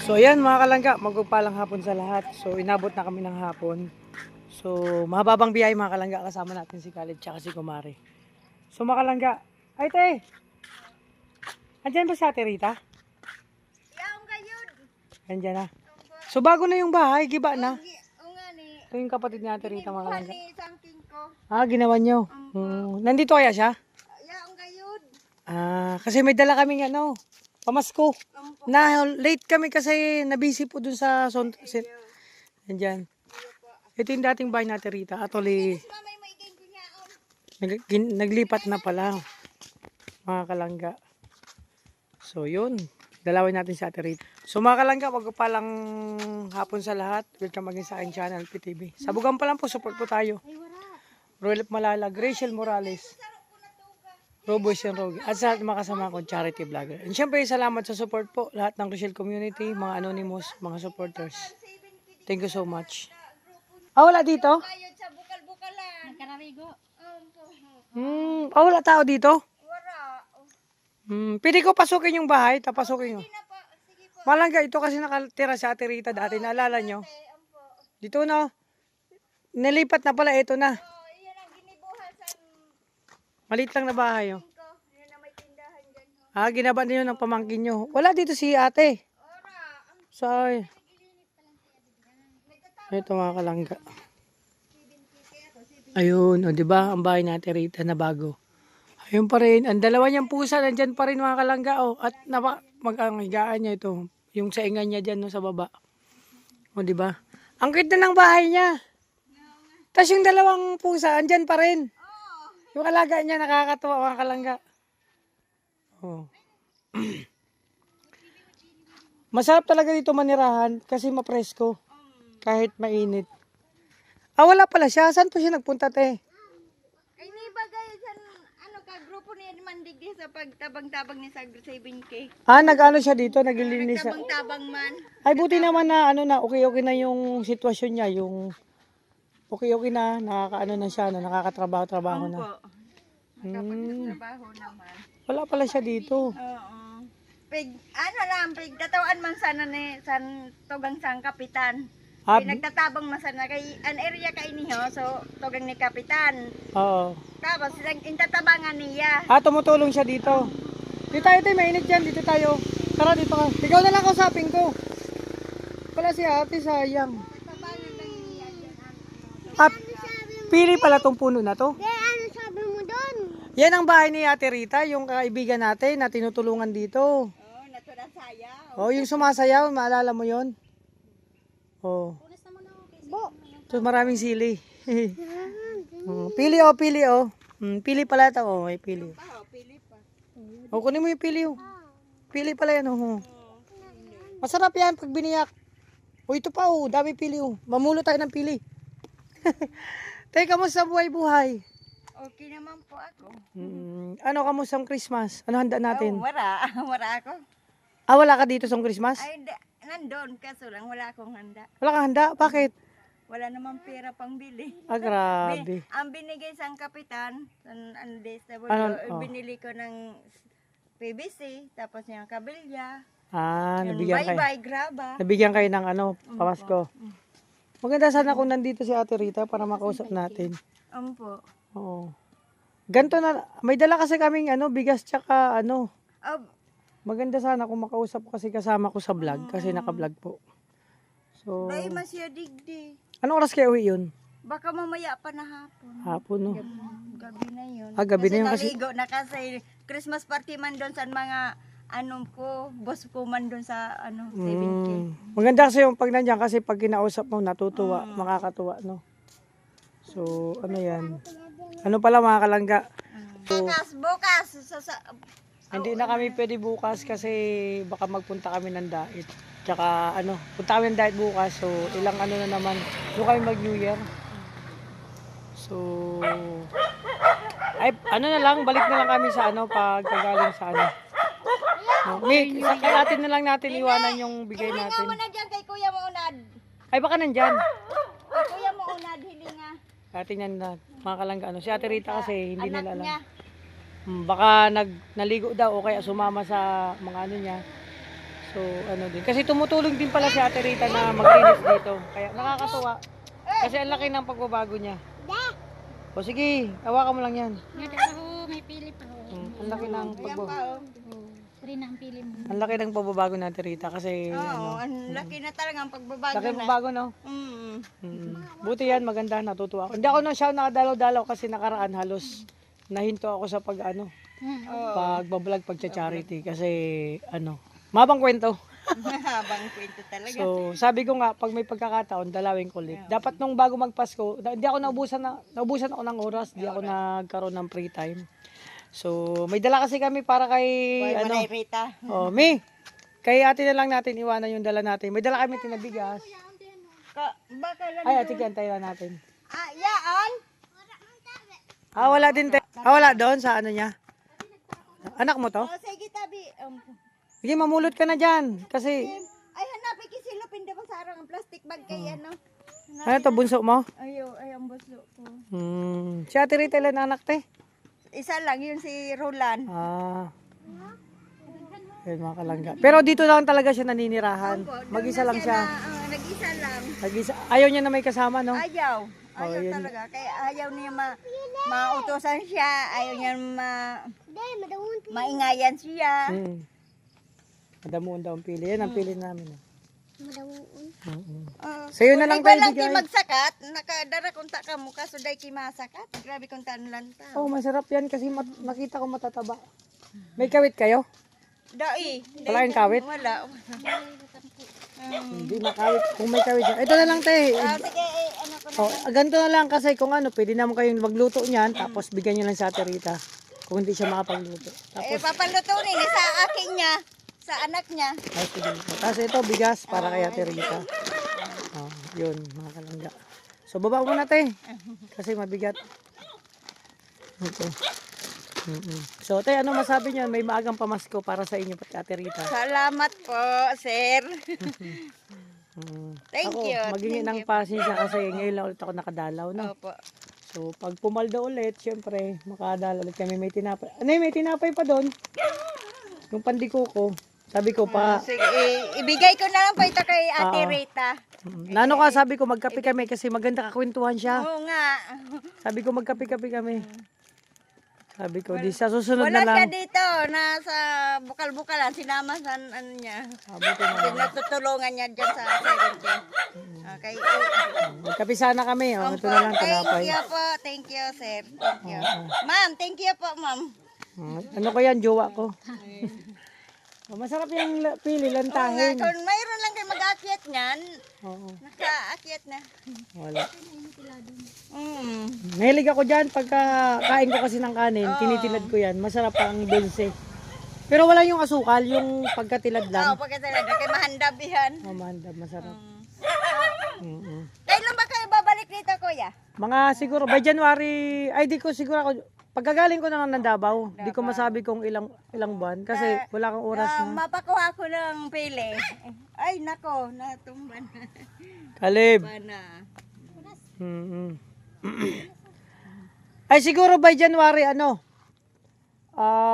So ayan mga kalangga, magpagpalang hapon sa lahat. So inabot na kami ng hapon. So mahababang biyay mga kalangga, kasama natin si Khalid tsaka si Kumare. So mga kalangga, ay te! Andyan ba si Ate Rita? Yaong gayud. Andyan na. So bago na yung bahay, giba na. O nga ni. Ito yung kapatid ni Ate Rita mga Buhan kalangga. ni sangking ko. Ah, ginawa nyo. Nandito kaya siya? Yaong gayud. Ah, kasi may dala kaming ano, pamasko. Na late kami kasi nabisi po dun sa Andyan. Ito yung dating bahay natin Rita. Actually, Mamay mo igay kunyaon. naglipat na pala mga kalangga. So yun, dalawin natin si Ate Rita. So mga kalangga, magpalang hapon sa lahat. Welcome again sa aking channel, PTV. Sabugan pa lang po, support po tayo. Ay wala. Roelep Malalag, Rachel Morales, Roboys and Rogi, at sa lahat ng mga kasama kong charity vlogger. And syempre, salamat sa support po, lahat ng Rochelle community, mga anonymous, mga supporters. Thank you so much. Ah, wala dito? Bayad sa bukal-bukalan. Nagkaramigo. Wala tao dito? Wala. Pwede ko pasukin yung bahay, tapasukin nyo. Sige na po. Sige po. Malangga, ito kasi nakatira sa Ate Rita dati, naalala nyo? Dito na, nilipat na pala, ito na. Iyan ang ginibuhan sa Maliit lang na bahay, oh. ko. Yan na may tindahan dyan. Ah, ginaba niyo ng pamangkin nyo. Wala dito si ate. Say. Ito mga kalangga. Ayun, o, diba? Ang bahay natin Rita na bago. Ayun pa rin. Ang dalawa niyang pusa, nandyan pa rin mga kalangga, oh. At mag-higaan niya ito. Yung saingan niya dyan, no, sa baba. O, diba? Ang cute na ng bahay niya. Tapos yung dalawang pusa, andyan pa rin. Yung alaga niya, nakakatuwa mga kalangga. Oh. Masarap talaga dito manirahan kasi mapresko. Kahit mainit. Ah, wala pala siya. Saan po siya nagpunta, te? Ay, ni bagay sa ano ka, grupo niya mandig di sa pagtabang-tabang ni sa 7K. Ah, nag-ano siya dito? Naglilinis siya. Tabang-tabang man. Ay, buti naman na, ano na, okay na yung sitwasyon niya. Yung, okay na. Nakakaano na siya, no? Nakakatrabaho-trabaho na. Nakapagtrabaho naman. Wala pala siya dito. Oo. Ano lang, tatawaan man sana ni san tugang sang kapitan. Ah, Pinagtatabang man sana kay an area kay niyo so tugang ni kapitan. oo. Tapos intatabangan niya. Ah, tumutulong siya dito. Dito tayo, te. Mainit dyan. Dito tayo. Tara, dito ka. Ikaw na lang kausapin ko. Wala si ate, sayang. Tabangan lang niya. Ah, pili pala tong puno na to. Ano sabi mo doon? Yan ang bahay ni Ate Rita, yung kaibigan natin na tinutulungan dito. Oh, natura saya. Oh, yung sumasayaw, maalala mo yon? Oh. Bo. So maraming sili. Pili oh, pili oh. Pili pala ito, oh, may pili. Pili pa. Oh, kunin mo yung pili oh. Pili pala yan oh. Masarap yan pag biniyak. Oh, ito pa oh, dami pili oh. Mamulo tayo ng pili. Teka, kamusta buhay-buhay? Okay naman po ako. Ano, kamusta ang Christmas? Ano handa natin? Oh, wala. Wala ako. Ah, wala ka dito sa Christmas? Ay, nandun kaso lang wala akong handa. Wala ka handa? Bakit? Wala namang pera pang bili. Ah, grabe. Ang binigay sa kapitan, binili ko ng PVC, tapos yung kabilya, Ah, yung nabigyan kayo. bye-bye, graba. Nabigyan kayo ng ano, pamasko. Maganda sana kung nandito si Ate Rita para makausap natin. Ampo. Oo. Ganto na, may dala kasi kaming ano, bigas tsaka ano. Maganda sana kung makausap ko kasi kasama ko sa vlog, kasi naka-vlog po. So, Dahil masya digdi. anong oras kayo uwi yun? Baka mamaya pa na hapon. Hapon, no? Gabi na yun. Ah, gabi na yun kasi- naligo na kasi Christmas party man doon sa mga boss ko man doon sa 7K. Maganda kasi yung pag nandiyan kasi pag kinausap mo, natutuwa, makakatuwa, no? So, ano yan? Ano pala mga kalangga? Bukas. Hindi na kami pwede bukas kasi baka magpunta kami ng diet. Tsaka ano, punta kami ng diet bukas. So, ilang ano na naman. Doon kami mag New Year. So, ay, ano na lang, balik na lang kami sa ano, pag kagaling sa ano. No, kay atin na lang natin iwanan yung bigay Hilinga natin. mo na dyan kay Kuya Maunad. Ay, baka nandyan. Kay Kuya Maunad, hilinga. Atin yan na, mga kalangga. Ano, si Ate Rita kasi hindi Anak nila alam. niya. Baka naligo daw o kaya sumama sa mga ano niya. So, So, ano din. Kasi tumutulong din pala si Ate Rita na maglinis dito. Kaya nakakatuwa. Kasi ang laki ng pagbabago niya. O sige, hawakan mo lang yan. May pili pa ho. Ang laki ng Ayan pagbabago. pa, oh. Free na ang pili mo. Ang laki ng pagbabago ni Ate Rita kasi Oo, ang laki na talaga ang pagbabago laki ng na. pagbabago, no? Buti yan, maganda, natutuwa ako. Hindi ako na siya nakadalaw-dalaw kasi nakaraan halos nahinto ako sa pag pagbablog, pagcha-charity kasi mabang kwento. Habang kwento talaga. So, sabi ko nga, pag may pagkakataon, dalawin ko ulit. Dapat nung bago magpasko, hindi ako naubusan ako ng oras, hindi ako nagkaroon ng free time. So, may dala kasi kami para kay, Manay Rita. kay ate na lang natin, iwanan yung dala natin. May dala kami tinabigas. Baka lang. Ay, ate, antayin na natin. Yaan. Wala din, wala doon sa ano niya. Anak mo to? Sige, tabi. Sige, mamulot ka na dyan. Kasi, Ay, hanapin kisilupin din sa arang ang plastic bag kay ano. ano to, bunso mo? Ay, ang buslo ko. Si ate Rita, ilan anak, te? Isa lang, yun si Roland. Yun mga kalangga. Pero dito lang talaga siya naninirahan. Mag-isa lang siya. Nag-isa lang. Ayaw niya na may kasama, no? Ayaw. Ayaw yun. talaga. Kaya ayaw niya mautosan siya. Ayaw niya maingayan siya. Madamuon daw ang pili. Yan ang pili namin. Uh, Sa'yo na lang Kung tayo lang bigay. magsakat, nakadara kung ta ka mo kaso day ki masakat. Grabe kung taan lang ta. Oh, masarap yan kasi nakita ko matataba. May kawit kayo? Dai. Wala kayong kawit? Wala. Hindi makawit. Kung may kawit yan. Ito na lang, te. Sige, ano ko na. Ganito na lang kasi kung pwede naman kayong magluto niyan, tapos bigyan niyo lang sa Ate Rita. Kung hindi siya makapagluto. Tapos, Papalutunin sa akin niya. Sa anak niya. ay, sige. Tapos ito, bigas para kay Ate Rita. Yun, mga kalangga. So, baba mo na, te. Kasi mabigat. Okay. So, te, ano masabi niyo? May maagang pamasko para sa inyo, pati Ate Rita. Salamat po, sir. Thank Ako, you. maghingi ng pasensya kasi ngayon lang ulit ako nakadalaw, no? Opo. So, pag pumalda ulit, syempre, makadala ulit kami. May tinapay. May tinapay pa doon. Yung pandiko ko. Sabi ko pa, Sige, ibigay ko na lang po ito kay Ate Rita. nano ka, sabi ko magkape kami kasi maganda kakwentuhan siya. Oo nga. Sabi ko magkape-kape kami. Sabi ko, di sa susunod Wala na siya lang. dito. Nasa bukal-bukalan. Sinama sa ano niya. Buti na. Pinatutulungan niya dyan sa 70. Okay. Magkape sana kami. Ito na lang, tinapay. Thank you po. Thank you, sir. Thank you. Ma'am, thank you po, ma'am. Ano ko yan, jowa ko. Masarap yung pili, lantahin. Kung mayroon lang kayo mag-aakyat niyan, Oo. naka-aakyat na. Wala. Mm. Mahilig ako dyan pagka kain ko kasi ng kanin, tinitilad ko yan. Masarap ang dulce. Pero wala yung asukal, yung pagkatilad Oo, lang. pagkatalaga. Kay mahandab yan. Mahanda, masarap. Kailan ba kayo babalik dito, kuya? Mga siguro, by January, ay di ko siguro ako, pagkagaling ko naman ng Davao, di ko masabi kung ilang buwan kasi wala kang oras na. Mapakuha ko ng pili. Ay, nako, natumba na. Kalib. Na. Ay siguro by January,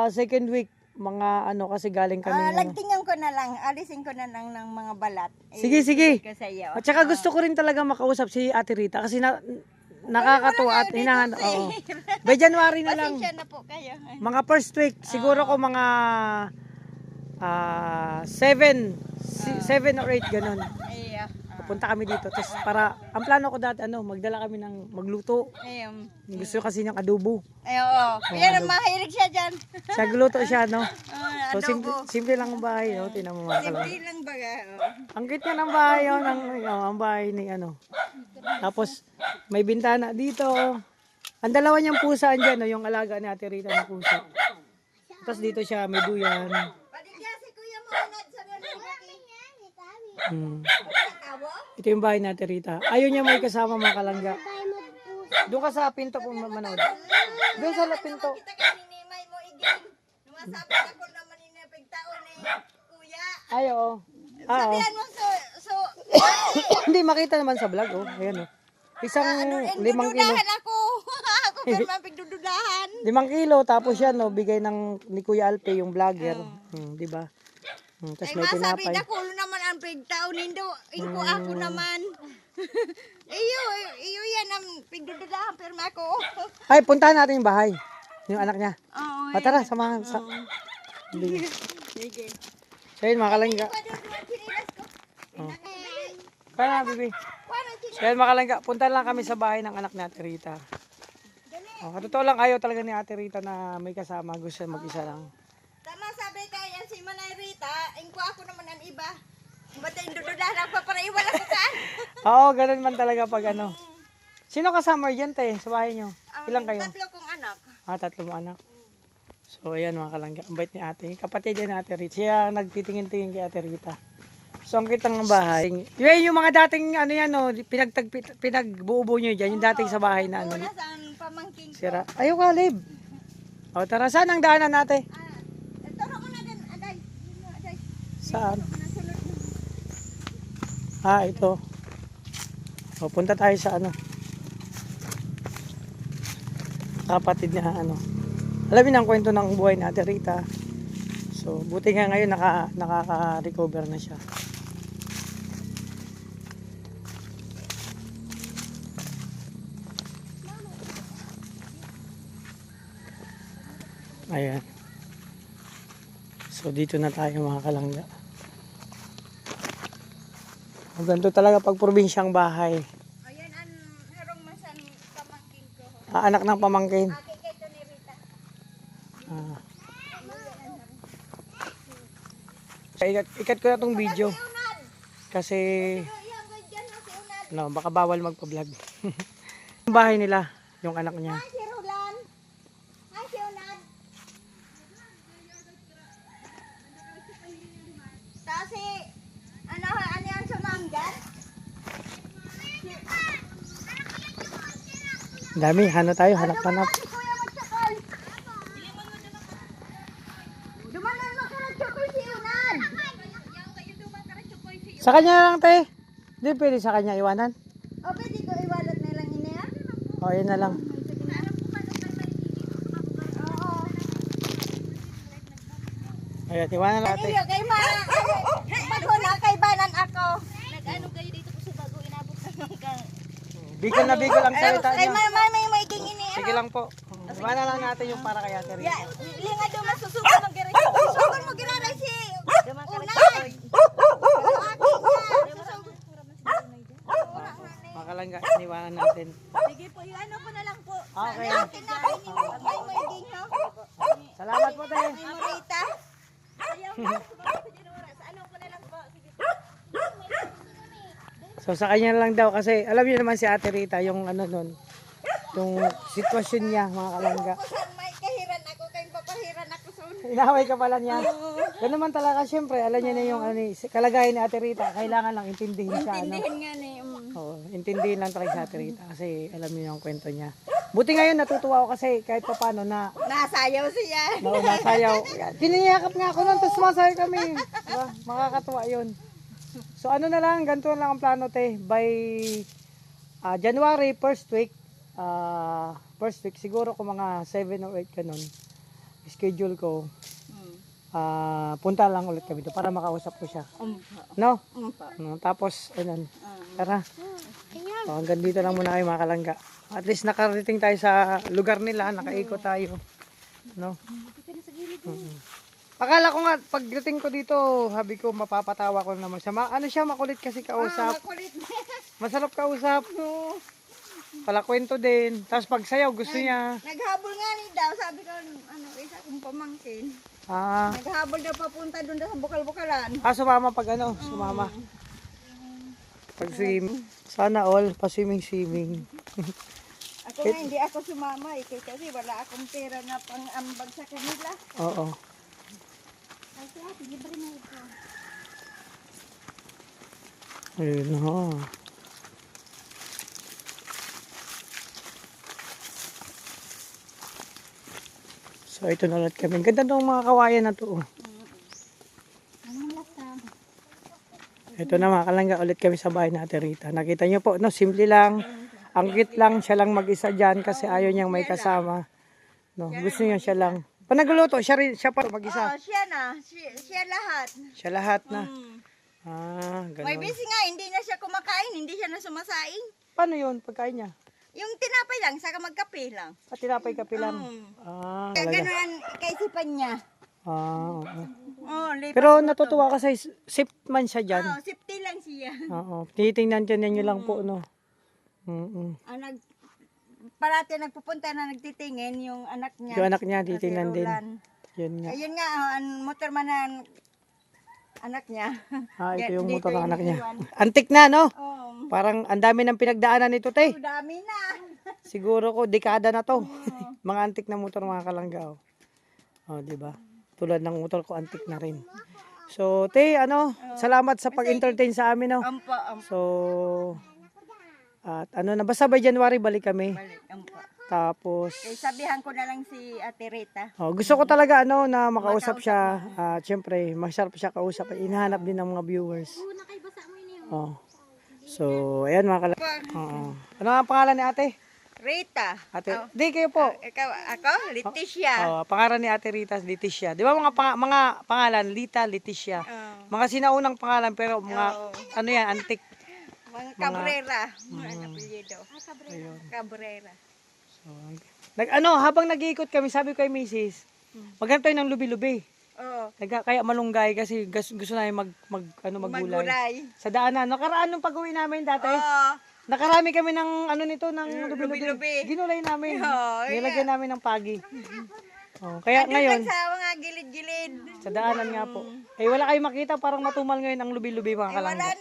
second week, mga kasi galing kami. Lagtingan ko na lang, alisin ko na lang ng mga balat. Sige, sige. Ko sa iyo. At saka gusto ko rin talaga makausap si Ate Rita kasi nakakatuwa at hinahanap. Oo. By January na lang. Pasensya na po kayo. Mga first week, siguro ko mga 7 or 8 ganun. Iya. Pupunta kami dito. Tapos para, ang plano ko dati, magdala kami ng magluto. Ayun. Gusto kasi niyang adobo. Ay, oo. Yan, mahilig siya dyan. Siya gluto siya, no? So, Adobo. simple lang ang bahay, Tinan mo mga kalangga. Simple lang baga. Ang cute niya ng bahay, ang bahay ni Tapos, may bintana dito. Ang dalawa niyang pusa andyan, yung alaga ni Ate Rita na pusa. Tapos dito siya, may duyan. Padigya si Kuya Maunad sa Ito yung bahay ni Ate Rita. Ayaw niya may kasama mga kalangga. Doon ka sa pinto po manood. Doon sa pinto. Kita kay Ninimay mo iging. Lumasabi ako naman ni pagtaon ni Kuya. Ay, oo. Sabihan mo so Hindi, makita naman sa vlog, Ayan, Isang 5 kilo. dududahan ako. Ako pero mapigdududahan. 5 kilo, tapos yan, bigay ni Kuya Alpe, yung vlogger. Di ba? Tapos Ay may masabi tinapay. na kulo naman ang pigtao nindo. Iko ako naman. iyo yan ang pigdududahan pero ako. Ay, puntahan natin yung bahay. Yung anak niya. Oo. Tara, samahan. Sige. So yun, mga kalangga. Oh. Kaya nga, bibi. So yun, mga kalangga. Punta lang kami sa bahay ng anak ni Ate Rita. Totoo lang ayaw talaga ni Ate Rita na may kasama. Gusto siya mag-isa lang. Tama sabi kaya si Manay Rita, ingko ako naman ang iba. Ba't yung dududahan ako para iwala ko ka? Oo, ganun man talaga pag ano. Sino kasama dyan, te, sa bahay nyo? Ilang kayo? 3 kong anak. 3 mo anak. So, ayan mga kalangga. Ang bait ni ate. Kapatid yan ni Ate Rita. Siya ang nagtitingin-tingin kay Ate Rita. So, ang kitang bahay. Yung mga dating, ano yan, no, pinagbuubo nyo dyan. Yung dating sa bahay na, ano, Una saan pamangkin ko. sira. Ayaw ka, Lib. O, tara, saan ang daanan natin? Turo ko na din, aday. Aday. Saan? Nasulod na. Ito. O, punta tayo sa, ano, kapatid niya, ano. Alamin ang kwento ng buhay ni Ate Rita. So, buti nga ngayon nakaka-recover na siya. Ayan. So, dito na tayo mga kalangga. Ganito talaga pag probinsyang bahay. Ayan ang harong masan pamangkin ko. Anak ng pamangkin. Ate kay to ni Rita. Ah. Ikat ko na tong video. Unad. Kasi, Iyan ko dyan na si Unad. no, baka bawal magpa-vlog. Yung bahay nila, yung anak niya. Hi si Roland. Hi si Unad. Kasi, ano yan sumanggan? Dami, tayo, hanap-hanap. Si Kuya Magsakol. Dumanan mo ka ng tsukoy si Unad. Sa kanya lang, te. Hindi pwede sa kanya iwanan. O pwede ko iwalat na lang ina. O, yun na lang. Oo. Ayan, iwanan lang, ate. Iyo kay ma. Bago na kay banan ako. Nag-ano kayo dito ko sa bago, inabot na lang ka. Bigol na bigol ang salita Kay niya. may maiging ini. Sige lang po. Iwanan lang natin yung para kay Ate Rita. Ya, linga do masusukan ng gere. Susukan mo ginaray si. Unay. Makalangga, iniwanan natin. Sige po, ano ko na lang po. Okay. Atin na kayo ni may maiging ha. Salamat po, te. May Morita. Ayaw na. Ano ko na lang po. Sige po. So sa kanya lang daw kasi alam niyo naman si Ate Rita yung ano nun, yung sitwasyon niya mga kalangga. Kung saan may kahiran ako, kayong papahiran ako sa una. Inaway ka pala niya. Ganun naman talaga syempre, alam niya na yung ano, kalagayan ni Ate Rita, kailangan lang intindihin siya. Ano? Tindihin nga ni. Oo, intindihin lang talaga si Ate Rita kasi alam niyo yung kwento niya. Buti ngayon natutuwa ako kasi kahit pa paano na Nasayaw siya. nasayaw. Tiniyakap nga ako nun, tapos sumasayaw kami. Diba? Makakatuwa yun. So ano na lang, ganito na lang ang plano te. By January first week siguro kung mga 7 or 8 ganun, schedule ko, punta lang ulit kami doon para makausap ko siya. No? No, tapos, ayun, tara. So, hanggang dito lang muna kayo mga kalangga. At least nakarating tayo sa lugar nila, nakaikot tayo. No? Akala ko nga, pagdating ko dito, habi ko, mapapatawa ko naman siya. Ano siya, makulit kasi kausap. Makulit. Masarap kausap. Palakwento din. Tapos pagsayaw, gusto niya. Naghabol nga ni daw, sabi ko, ano, isa kong pamangkin. Ah, Naghabol daw papunta doon sa bukal-bukalan. sumama pag ano, sumama. Pag swim. Sana all, pa-swimming. Ako nga, hindi ako sumama eh, kasi wala akong pera na pang-ambag sa kanila. Oo. Kasi ate, libre na ito. Ayun na. So, ito na ulit kami. Ganda ng mga kawayan na to. Oh. Anong lasa? Ito na mga kalangga, ulit kami sa bahay na Ate Rita. Nakita niyo po, no, simple lang. Ang cute lang, siya lang mag-isa dyan kasi ayaw niyang may kasama. No, gusto niya siya lang. Pa nagluluto, siya pa Oo, mag-isa. siya na. Siya lahat. Siya lahat na. Mm. Ganun. May busy nga, hindi na siya kumakain, hindi siya na sumasaing. Paano yun, pagkain niya? Yung tinapay lang, saka magkape lang. At tinapay kape lang. Kaya Talaga. ganun ang kaisipan niya. Oo. Oh, lipas Pero mo to. natutuwa kasi safe man siya dyan. Oo, safety lang siya. Oo. Titingnan dyan niyo lang po, no? Mm-mm. Parati nagpupunta na nagtitingin yung anak niya. Yung anak niya, si titingnan din. Roland. Yun nga. Ayun nga, ang motor man ang anak niya. Ito yung Dito motor ng anak niya. iniiwan. Antik na, no? Oh, Parang ang dami ng pinagdaanan nito, te. dami na. Siguro ko, dekada na to. Mga antik na motor, mga kalangga. Di ba? Tulad ng motor ko, antik na rin. So, te, salamat sa pag-entertain sa amin, no? Ampo. So, at basta by January balik kami. Balik, ampo. Tapos, Sabihan ko na lang si Ate Rita. gusto ko talaga na makausap siya. Siyempre, masarap siya kausap. Hinahanap din ng mga viewers. Nakaibasa mo yun. So, ayan mga kalangga. Ano ang pangalan ni ate? Rita. Ate, di kayo po. Ikaw, ako? Leticia. Pangalan ni Ate Rita, Leticia. Di ba mga pangalan, Lita, Leticia. Mga sinaunang pangalan pero mga, yan, antik. Mga Cabrera. Mga apelyido. Ayun. Cabrera. So, habang nag-iikot kami, sabi ko kay Mrs., maghanap tayo ng lubi-lubi. Oo. Kaya malunggay kasi gusto namin maggulay. Magulay. Sa daanan. Nakaraan nung pag-uwi namin dati, Oo. nakarami kami ng ng lubi-lubi. Lubi-lubi. Ginulay namin. Oo, Nilagyan namin ng pagi. Kaya Andun ngayon, lang sa mga gilid-gilid. sa daanan nga po. Wala kayong makita, parang matumal ngayon ang lubi-lubi mga kalangga.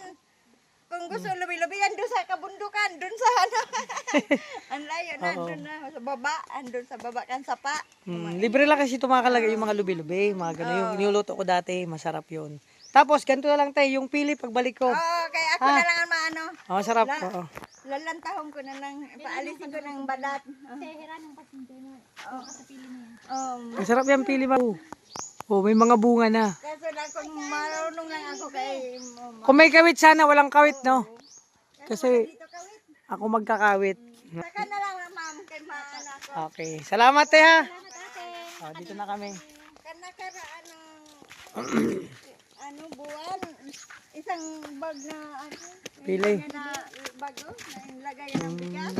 Kung gusto lubi-lubi, andun sa kabundukan, dun sa ang layo na, andun na, sa baba, andun sa baba kan sapa. Libre lang kasi tumakalagay yung mga lubi-lubi, mga gano'n. Yung niluluto ko dati, masarap yun. Tapos, ganito na lang tayo, yung pili pagbalik ko. Kaya ako na lang ang maano. Sarap. Lalantahon ko na lang, paalisin ko ng balat. Tehera ng pasinto mo. Kasapili mo yan. Masarap yung pili ba? May mga bunga na. Kaso lang kung marunong lang ako kay Kung may kawit sana, walang kawit, no? Kasi dito kawit. ako magkakawit. Saka na lang ma'am, kay maano ako. Okay. Salamat, te, ha? Salamat ate. Dito na kami. Nakaraan ng buwan, isang bag na Pili. na bago, na ilagay ng bigas.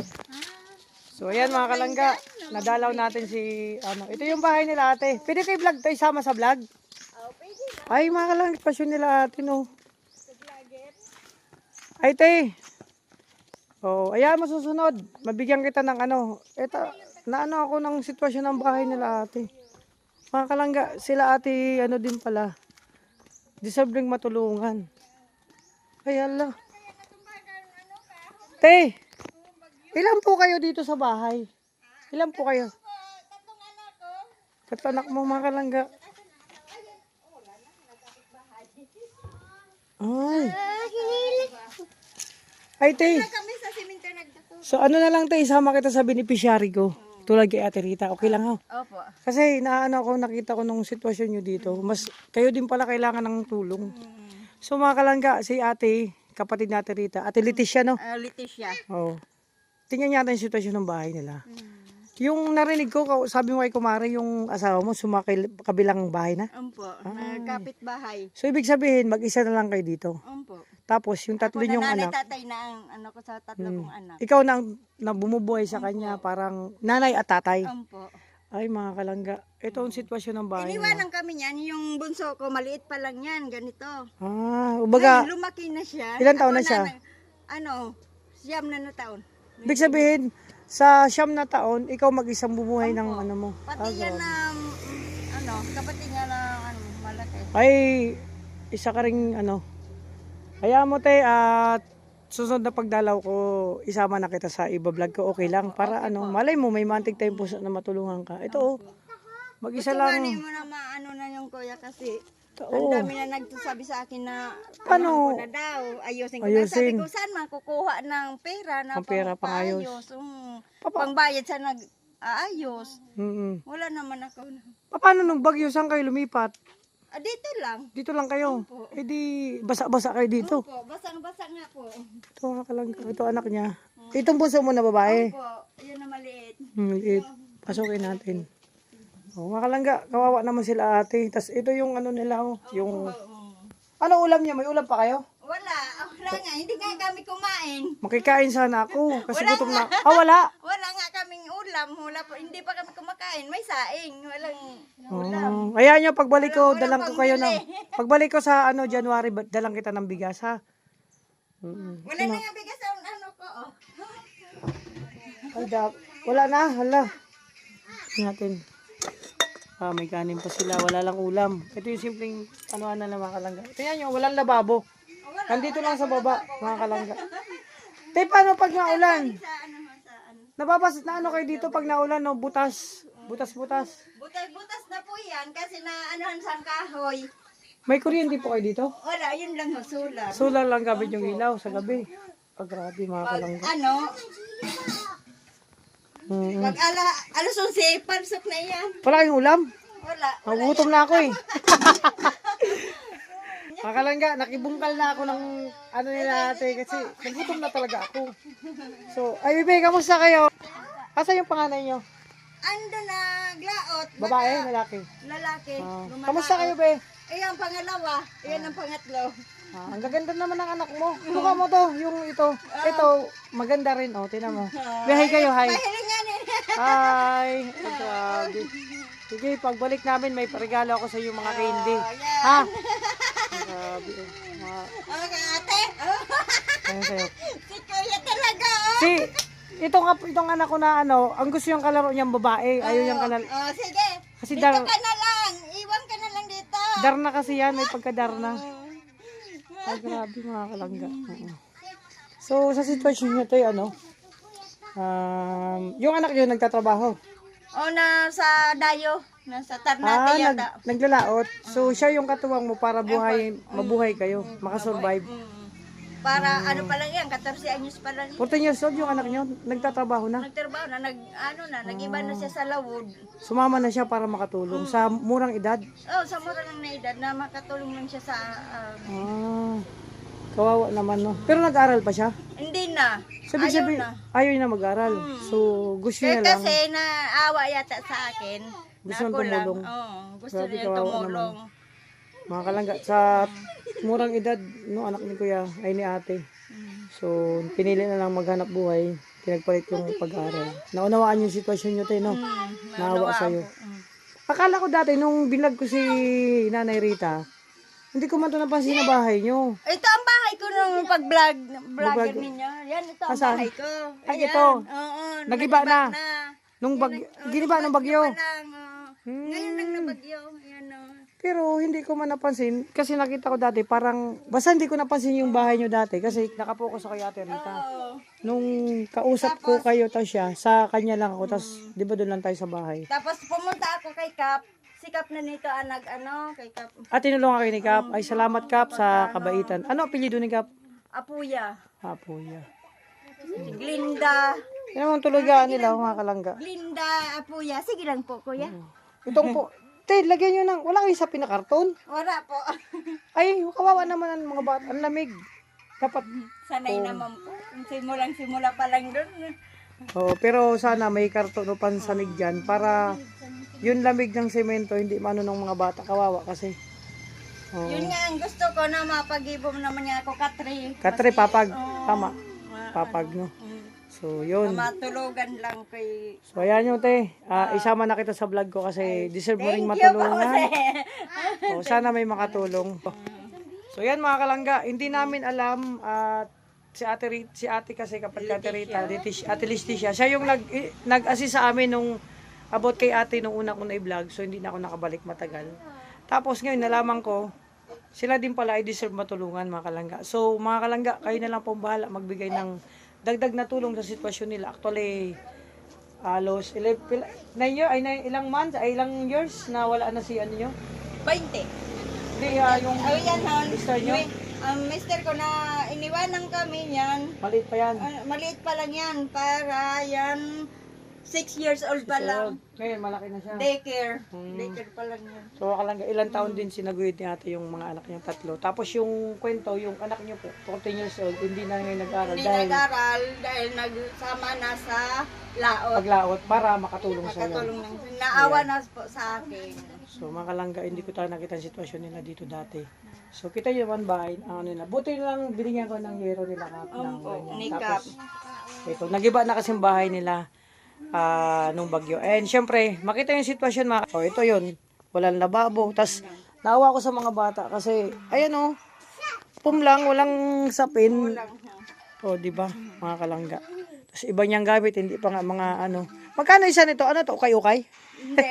So, ayan mga kalangga. Nadalaw natin si, ito yung bahay nila ate. Pwede kayo vlog tayo, sama sa vlog? Pwede na, Ay, mga kalangga, pasyon nila ate, no? sa vlogger. Ay, te. Ayan, masusunod. Mabigyan kita ng ito, ako ng sitwasyon ng bahay nila ate. Mga kalangga, sila ate, din pala. Deserve ring matulungan. Ay, ala. Te, ilan po kayo dito sa bahay? Ilan po kayo? Tatlong anak ko, Tatlo anak mo, mga kalangga. Ay, te. kami sa simento nagdako. So, na lang te, isama kita sa beneficiary ko. Tulad kay Ate Rita. Okay lang, ha? Opo. Kasi nakita ko nung sitwasyon nyo dito. Mas, kayo din pala kailangan ng tulong. So, mga kalangga, si ate, kapatid ni Ate Rita. Ate Leticia, no? Leticia. Oo. Tingnan natin yung sitwasyon ng bahay nila. Yung narinig ko, sabi mo kay Kumare, yung asawa mo, sumakay kabilang bahay na. Opo, kapit bahay. So, ibig sabihin, mag-isa na lang kayo dito. Opo. Tapos, yung tatlo yung nanay, anak, tatay na ang ano ko sa tatlo kong anak. ikaw na bumubuhay sa kanya, parang nanay at tatay. Opo. Ay, mga kalangga. Ito ang sitwasyon ng bahay nila. Iniwanan kami niyan, yung bunso ko, maliit pa lang yan, ganito. Ubaga, Ngayon, lumaki na siya. ilan taon na Ako siya? Siyam na taon. Ibig sabihin, sa 9 na taon, ikaw mag-isang bumuhay ng ano mo. Pati yan na, kapatid niya na, malaki. Ay, isa ka ring Kaya mo te, at susunod na pagdalaw ko, isama na kita sa iba-vlog ko, okay lang. Para malay mo, may mantig tayong puso na matulungan ka. Ito mag-isa lang. Gusto mo na maano na yung kuya kasi, ang Oo. dami na nagsasabi sa akin na, Paano? ko na daw, ayusin ko na. Ayusin. Sabi ko, saan makukuha ng pera na Ang pera pang-ayos. paayos? Pangbayad sa nag-aayos. Mm-mm. Wala naman ako. Paano nung bagyo, saan kayo lumipat? Dito lang. Dito lang kayo. Eh di, basa-basa kayo dito. Opo, basang-basa nga po. Ito nga lang, ito anak niya. Itong puso mo na babae. Opo, yun na maliit. Maliit. Pasukin natin. Oh, mga kalangga, kawawa naman sila ate. Tapos ito yung ano nila, oh. Yung, ano ulam niya? May ulam pa kayo? Wala nga, hindi nga kami kumain. Makikain sana ako. Kasi Wala gutom nga. na. Ah, wala. Wala nga kaming ulam, hindi pa kami kumakain. May saing, walang Oh, ayan nyo, pagbalik ko, Walang dalang ko kayo ng, pambili. pagbalik ko sa ano, January, dalang kita ng bigas, ha? wala na nga bigas sa ano ko. Oh. Ay, wala na, hala. Tingnan natin. Ah, may kanin pa sila, wala lang ulam. Ito yung simpleng, ano na mga kalangga. Tingnan nyo, walang lababo. Nandito lang sa baba, mga kalangga. Te, paano pag naulan? Sa ano. Nababas na ano kayo dito pag naulan, no? Butas. Butas-butas. Butas na po yan kasi na anuhan sa kahoy. May kuryente po kayo dito? Wala, yun lang sulat. Solar lang gamit yung ilaw sa gabi. Ah, grabe mga kalangga. Ano, Mm. pag alas 11, parsok na yan. Wala kayong ulam? Wala. Nagutom na ako eh. Mga kalangga, nakibungkal na ako ng ano nila ate kasi nagutom na talaga ako. So, ay bebe, kamusta kayo? Asa yung panganay nyo? Ando na, glaot. Babae, lalaki? Lalaki. Ah, lumalaot. kamusta kayo be? Ayan ang pangalawa, ayan ang pangatlo. Ah, ang gaganda naman ng anak mo. Mukha mo to, yung ito. Ito, maganda rin. Oh, tinan mo. Bihay kayo, hi. Pahilingan eh. Hi. Ang grabe. Sige, pagbalik namin, may regalo ako sa iyo mga candy. Ayan. Ha? Ang grabe. Okay, ate. Oh. Ayan sa'yo. Si Kuya talaga, oh. Si, itong anak ko na ano, ang gusto yung kalaro niyang babae. Ayaw yung kalaro. Oh, sige. Kasi Dito dar, ka na lang. Iwan ka na lang dito. darna kasi yan, may pagkadarna. Ay, grabe mga kalangga. Oo. So, sa sitwasyon niyo to, ano, yung anak niyo nagtatrabaho. Oh, nasa Dayo. Nasa Ternate yata. Naglalaot. So, siya yung katuwang mo para mabuhay kayo, makasurvive. Para ano pa lang yan, 14 anyos pa lang. 14 years old yung anak niyo, nagtatrabaho na. Nagtrabaho na, nag-iba na siya sa Lawod. Sumama na siya para makatulong sa murang edad. Oh, sa mura lang na edad na makatulong lang siya sa... Kawawa naman, no? Pero nag-aral pa siya? hindi na. Sabi, ayaw niya mag-aral. So, gusto Kaya niya lang. kasi naawa yata sa akin. Gusto na niyang ako lang. tumulong. Oo, gusto Grabe, niya kawawa tumulong. Mga kalangga, sa murang edad, no, anak ni kuya, ay ni ate. So, pinili na lang maghanap buhay. Pinagpalit yung pag-aaral. Naunawaan yung sitwasyon niyo, te, no? Naawa sa'yo. Akala ko dati, nung binlag ko si Nanay Rita, hindi ko man ito napansin na bahay niyo. Ito ang bahay ko nung vlogger ninyo. Yan, ito ang Asan? bahay ko. Ay, Ayan. ito. Oo, Nagiba na. Nung giniba ng bagyo. Lang, Ngayon lang na bagyo. Ayan, oh. Pero hindi ko man napansin, kasi nakita ko dati, parang, basta hindi ko napansin yung bahay niyo dati, kasi nakapokus ako kay Ate Rita. Oo. Nung kausap ko kayo, tas siya, sa kanya lang ako, tas di ba doon lang tayo sa bahay. Tapos pumunta ako kay Kap. Si Kap na nito ang kay Kap. At tinulungan kayo ni Kap. Ay, salamat Kap sa kabaitan. Ano apelyido ni Kap? Apuya. Apuya. Si Glinda. Yan ang tulugan nila, mga kalangga. Glinda, Apuya. Sige lang po, kuya. Itong po, te, lagyan nyo ng, wala kayo sa pinakarton. Wala po. Ay, kawawa naman ang mga bata. Ang lamig. Dapat, Sanay naman po. Simula pa lang doon. oh, pero sana may karton o pansanig dyan para yung lamig ng semento, hindi mano ng mga bata. Kawawa kasi. Oh. Yun nga ang gusto ko na mapag-ibom naman niya ako katri. Katri, papag. Oo. Tama. Papag, no? So, yun. Matulugan lang kay... So, ayan yung te. Isama na kita sa vlog ko kasi deserve mo ring Thank you po, matulungan. Jose. O, sana may makatulong. So, yan mga kalangga. Hindi namin alam at si ate kasi kapag Ate Rita, Ate Leticia, siya yung nag-assist sa amin nung about kay ate nung una kong na-vlog. So, hindi na ako nakabalik matagal. Tapos ngayon, nalaman ko, sila din pala ay deserve matulungan mga kalangga. So, mga kalangga, kayo na lang pong bahala magbigay ng dagdag na tulong sa sitwasyon nila. Actually, halos ilang months, ilang years na wala na si ano nyo? 20. Hindi, yung Yan, hon. mister nyo, Ang mister ko na iniwanan kami yan. maliit pa yan. Maliit pa lang yan para yan 6 years old pa lang. Ngayon, malaki na siya. Daycare. Daycare pa lang yan. So, kalangga, ilang taon din sinaguyod ni ate yung mga anak niya, 3. Tapos yung kwento, yung anak niyo po, 14 years old, hindi na ngayon nag-aral Hindi dahil nag-aral dahil nagsama na sa laot. paglaot para makatulong sa iyo. Katulong lang. Naawa na po sa akin. So, mga kalangga, hindi ko tayo nakita ang sitwasyon nila dito dati. So, kita nyo naman bahay, ang ano nila. Buti lang, binigyan ko ng yero nila kap ng ganyan. Nikap. Tapos, ito, nagiba na kasing bahay nila nung bagyo. And syempre, makita yung sitwasyon mga. Oh, ito yun. Walang lababo. Tapos, naawa ko sa mga bata kasi, ayan oh, pumlang, walang sapin. Oh, di ba? Mga kalangga. Tapos, iba niyang gamit, hindi pa nga mga ano. Magkano isa nito? Ano to? Ukay-ukay? Hindi.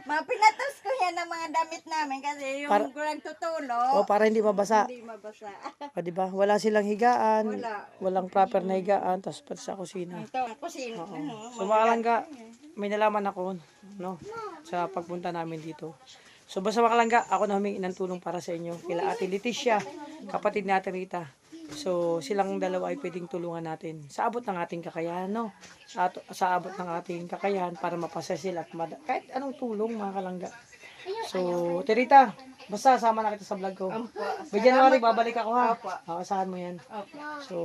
Mapinatos ko yan ng mga damit namin kasi yung nagtutulo, O, para hindi mabasa. hindi mabasa. O, di ba? Wala silang higaan. Wala. Walang proper na higaan. Tapos, pati sa kusina. Ito, ang kusina. So, mga kalangga, may nalaman ako, no? Sa pagpunta namin dito. So, basta mga kalangga, ako na humingi ng tulong para sa inyo. Kila Ate Leticia, kapatid ni Ate Rita. So, silang dalawa ay pwedeng tulungan natin. Sa abot ng ating kakayahan, no? Sa abot ng ating kakayahan para mapasa sila at kahit anong tulong, mga kalangga. So, Terita, basta sama na kita sa vlog ko. By January, babalik ako ha. Asahan mo yan. So,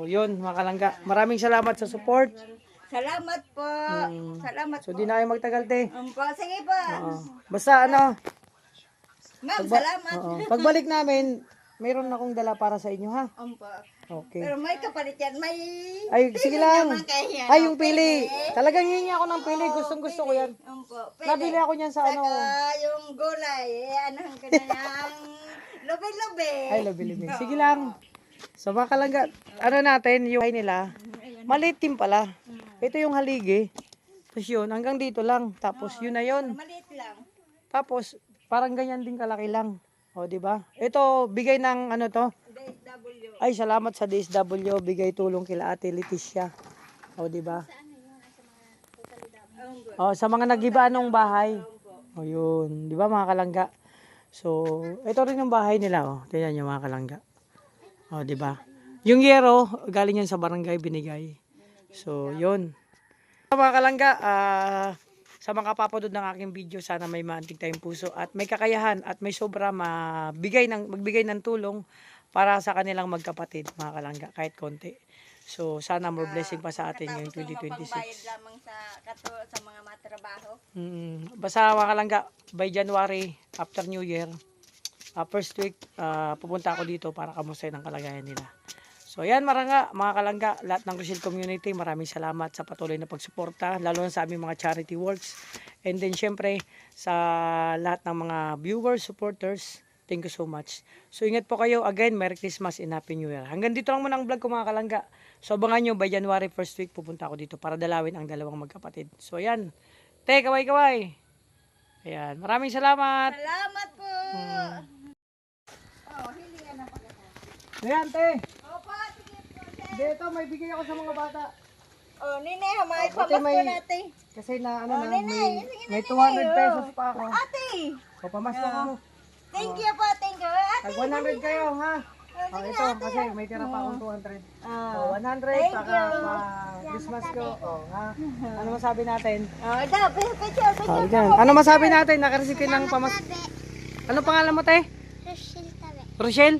yun, mga kalangga. Maraming salamat sa support. Salamat po. Salamat So, po. di na kayo magtagal, te. Sige po. Basta, ano, Ma'am, salamat. pagbalik namin, mayroon akong dala para sa inyo, ha? Okay. Pero may kapalit yan. May Ay, sige lang. naman kayo yan. Ay, yung pili. Talagang hihingi ako ng pili. Gustong-gusto ko yan. Nabili ako niyan sa ano. Saka yung gulay, anahan ka na ng lobe-lobe. Ay, labi-labi. Sige lang. So, mga kalangga, ano natin, yung ay nila, maliit din pala. Ito yung haligi. Tapos yun, hanggang dito lang. Tapos yun na yun. Maliit lang. Tapos, parang ganyan din kalaki lang. O, di ba? Ito, bigay ng ano to. DSW. Ay, salamat sa DSW. Bigay tulong kila Ate Leticia. O, di ba? O, sa mga nagiba nung bahay. O, yun. Di ba, mga kalangga? So, ito rin yung bahay nila. O, tingnan nyo, mga kalangga. O, di ba? Yung yero, galing yan sa barangay, binigay. So, yun. Mga kalangga, sa mga kapapanood ng aking video, sana may maantig tayong puso at may kakayahan at may sobra magbigay ng tulong para sa kanilang magkapatid, mga kalangga, kahit konti. So, sana more blessing pa sa atin ngayong Pambayad 2026. lamang sa mga matrabaho. Basta mga kalangga, by January, after New Year, first week, pupunta ako dito para kamustahin ang kalagayan nila. So, ayan mga kalangga, lahat ng Rochelle community, maraming salamat sa patuloy na pagsuporta, lalo na sa aming mga charity works. And then, syempre, sa lahat ng mga viewers, supporters, thank you so much. So, ingat po kayo. Again, Merry Christmas and Happy New Year. Hanggang dito lang muna ang vlog ko, mga kalangga. So, abangan nyo, by January first week, pupunta ako dito para dalawin ang dalawang magkapatid. So, ayan. Te, kaway-kaway. Ayan. Maraming salamat. Salamat po. Hilingan na pag Ayan, te. Opo, sige po. Dito, may bigay ako sa mga bata. Nene, may Buti pamasko may- natin. Kasi na, ano na, Nene, may 200 pesos pa ako. Ate, O, pamasko ko. thank you po, thank you. Ate, Tag 100 kayo, ha? O, ito, kasi may tira pa akong 200. O, 100, saka pa Christmas ko. O, ha? Ano masabi natin? picture. O, dyan. Ano masabi natin? Nakareceive kayo ng pamasko. Ano pangalan mo, te? Rochelle?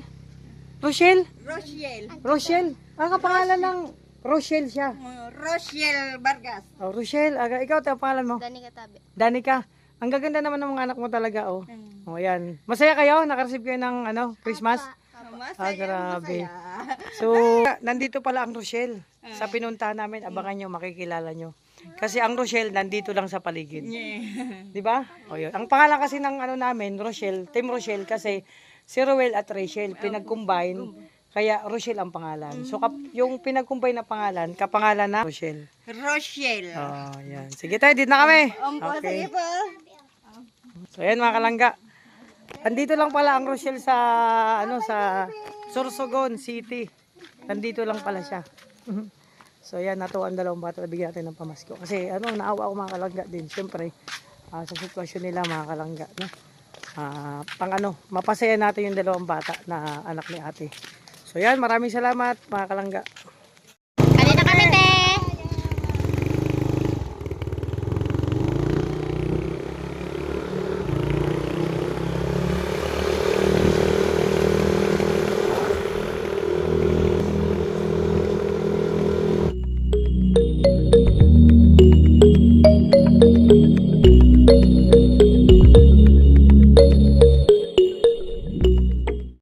Rochelle? Rochelle. Rochelle? Ang kapangalan ng Rochelle siya. Rochelle Vargas. O, Rochelle. Ikaw, te, ang pangalan mo? Danica Tabe. Danica. Ang gaganda naman ng mga anak mo talaga, oh. O, yan. Masaya kayo? Nakareceive kayo ng, ano, Christmas? Grabe. So, nandito pala ang Rochelle. Sa pinuntahan namin, abangan nyo, makikilala nyo. Kasi ang Rochelle, nandito lang sa paligid. Di ba? O, yun. Ang pangalan kasi ng ano namin, Rochelle, Team Rochelle, kasi si Roel at Rachel, pinag-combine, kaya Rochelle ang pangalan. So, yung pinag-combine na pangalan, kapangalan na Rochelle. Rochelle. Oh, yan. Sige tayo, dito na kami. Sige po. So, ayan mga kalangga. Andito lang pala ang Rochelle sa sa Sorsogon City. Nandito lang pala siya. So ayan, natuwa ang dalawang bata, bigyan natin ng pamasko. Kasi naawa ako mga kalangga din. Siyempre, sa sitwasyon nila mga kalangga, no? Mapasaya natin yung dalawang bata na anak ni ate. So ayan, maraming salamat mga kalangga.